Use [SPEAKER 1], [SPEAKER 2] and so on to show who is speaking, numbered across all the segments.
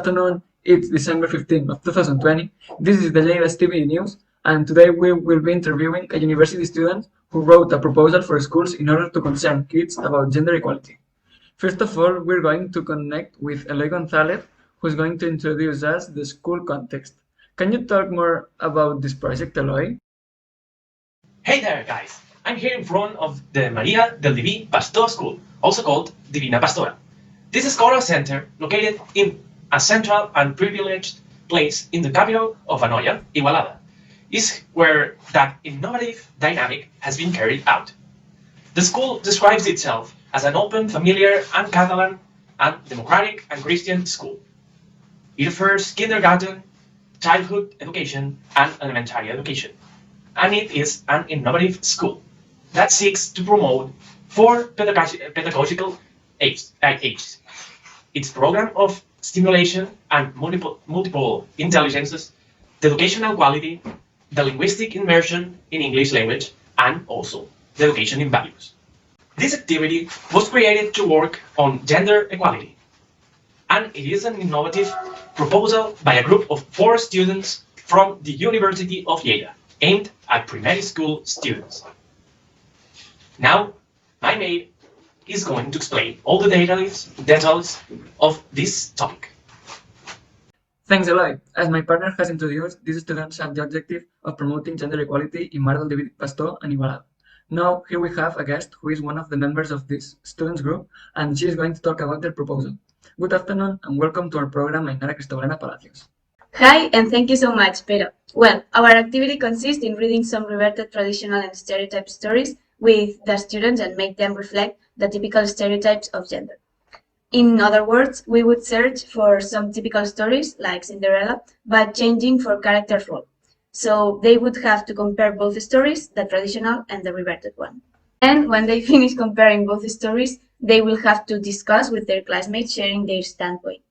[SPEAKER 1] afternoon. It's December 15th of 2020. This is the latest TV news, and today we will be interviewing a university student who wrote a proposal for schools in order to concern kids about gender equality. First of all, we're going to connect with Eloy Gonzalez, who's going to introduce us the school context. Can you talk more about this project, Eloy?
[SPEAKER 2] Hey there, guys! I'm here in front of the Maria del Diví Pastor School, also called Divina Pastora. This is scholar center located in a central and privileged place in the capital of Anoia, Igualada, is where that innovative dynamic has been carried out. The school describes itself as an open, familiar, and Catalan, and democratic and Christian school. It offers kindergarten, childhood education, and elementary education. And it is an innovative school that seeks to promote four pedagogical aims. Its program of stimulation and multiple intelligences, the educational quality, the linguistic immersion in English language, and also the education in values. This activity was created to work on gender equality, and it is an innovative proposal by a group of 4 students from the University of Lleida, aimed at primary school students. Now, my maid is going to explain all the details of this topic.
[SPEAKER 1] Thanks, Eloy. As my partner has introduced, these students have the objective of promoting gender equality in Mar del Diví Pastor and Igualada. Now, here we have a guest who is one of the members of this students group, and she is going to talk about their proposal. Good afternoon, and welcome to our program, Ainara Cristobalena Palacios.
[SPEAKER 3] Hi, and thank you so much, Pedro. Well, our activity consists in reading some reverted traditional and stereotype stories with the students and make them reflect the typical stereotypes of gender. In other words, we would search for some typical stories like Cinderella, but changing for character's role. So they would have to compare both stories, the traditional and the reverted one. And when they finish comparing both stories, they will have to discuss with their classmates, sharing their standpoint.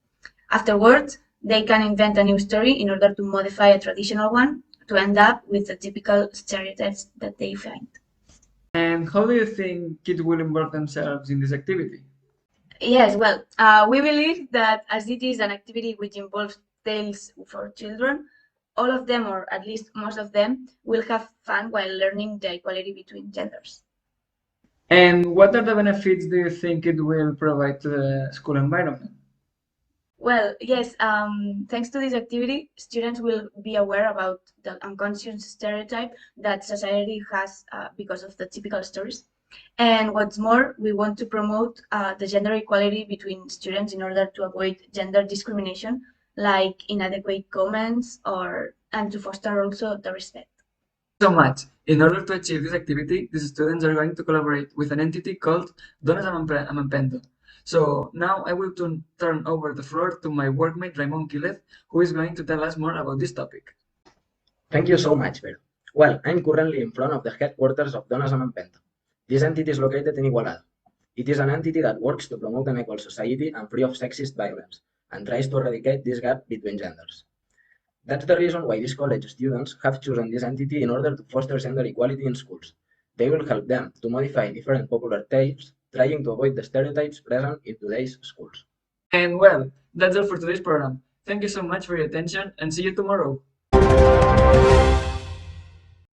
[SPEAKER 3] Afterwards, they can invent a new story in order to modify a traditional one to end up with the typical stereotypes that they find.
[SPEAKER 1] And how do you think kids will involve themselves in this activity?
[SPEAKER 3] Yes, well, we believe that as it is an activity which involves tales for children, all of them, or at least most of them, will have fun while learning the equality between genders.
[SPEAKER 1] And what are the benefits do you think it will provide to the school environment?
[SPEAKER 3] Well, yes, thanks to this activity, students will be aware about the unconscious stereotype that society has because of the typical stories. And what's more, we want to promote the gender equality between students in order to avoid gender discrimination, like inadequate comments, and to foster also the respect.
[SPEAKER 1] So much. In order to achieve this activity, these students are going to collaborate with an entity called Dones amb Empento. So now I will turn over the floor to my workmate Raymond Quilez, who is going to tell us more about this topic.
[SPEAKER 4] Thank you so much, Pedro. Well, I'm currently in front of the headquarters of Dones amb Empento. This entity is located in Igualada. It is an entity that works to promote an equal society and free of sexist violence, and tries to eradicate this gap between genders. That's the reason why these college students have chosen this entity in order to foster gender equality in schools. They will help them to modify different popular tales, trying to avoid the stereotypes present in today's schools.
[SPEAKER 1] And well, that's all for today's program. Thank you so much for your attention, and see you tomorrow.